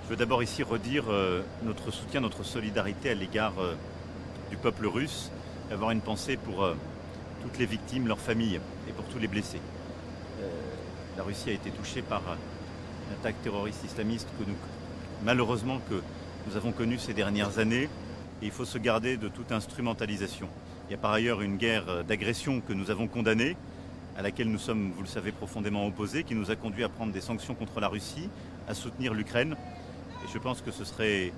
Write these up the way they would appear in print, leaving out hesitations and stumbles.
Je veux d'abord ici redire notre soutien, notre solidarité à l'égard du peuple russe, et avoir une pensée pour toutes les victimes, leurs familles et pour tous les blessés. La Russie a été touchée par une attaque terroriste islamiste malheureusement que nous avons connue ces dernières années, et il faut se garder de toute instrumentalisation. Il y a par ailleurs une guerre d'agression que nous avons condamnée, à laquelle nous sommes, vous le savez, profondément opposés, qui nous a conduit à prendre des sanctions contre la Russie, à soutenir l'Ukraine. Et je pense que ce serait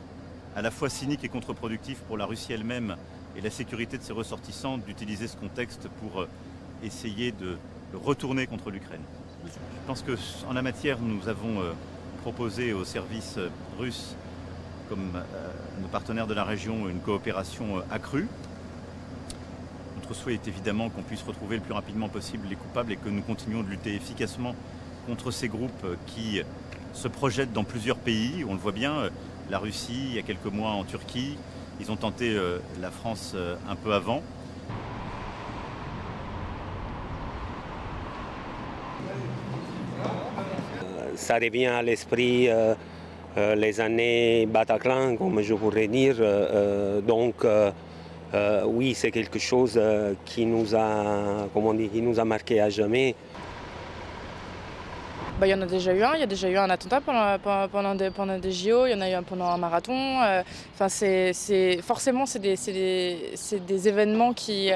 à la fois cynique et contre-productif pour la Russie elle-même et la sécurité de ses ressortissants d'utiliser ce contexte pour essayer de retourner contre l'Ukraine. Je pense qu'en la matière, nous avons proposé aux services russes, comme nos partenaires de la région, une coopération accrue. Notre souhait est évidemment qu'on puisse retrouver le plus rapidement possible les coupables et que nous continuions de lutter efficacement contre ces groupes qui se projettent dans plusieurs pays. On le voit bien, la Russie, il y a quelques mois en Turquie, ils ont tenté la France un peu avant. Ça revient à l'esprit les années Bataclan, comme je pourrais dire. Oui, c'est quelque chose qui nous a marqué à jamais. Il y en a déjà eu un, il y a déjà eu un attentat pendant des JO, il y en a eu un pendant un marathon. Forcément, c'est des événements qui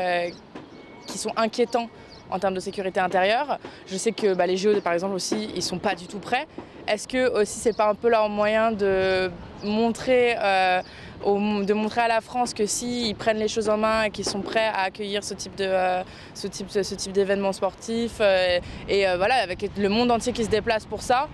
sont inquiétants en termes de sécurité intérieure. Je sais que les JO, par exemple, aussi, ils sont pas du tout prêts. Est-ce que aussi c'est pas un peu leur moyen de montrer à la France que s'ils prennent les choses en main et qu'ils sont prêts à accueillir ce type d'événements sportifs, avec le monde entier qui se déplace pour ça.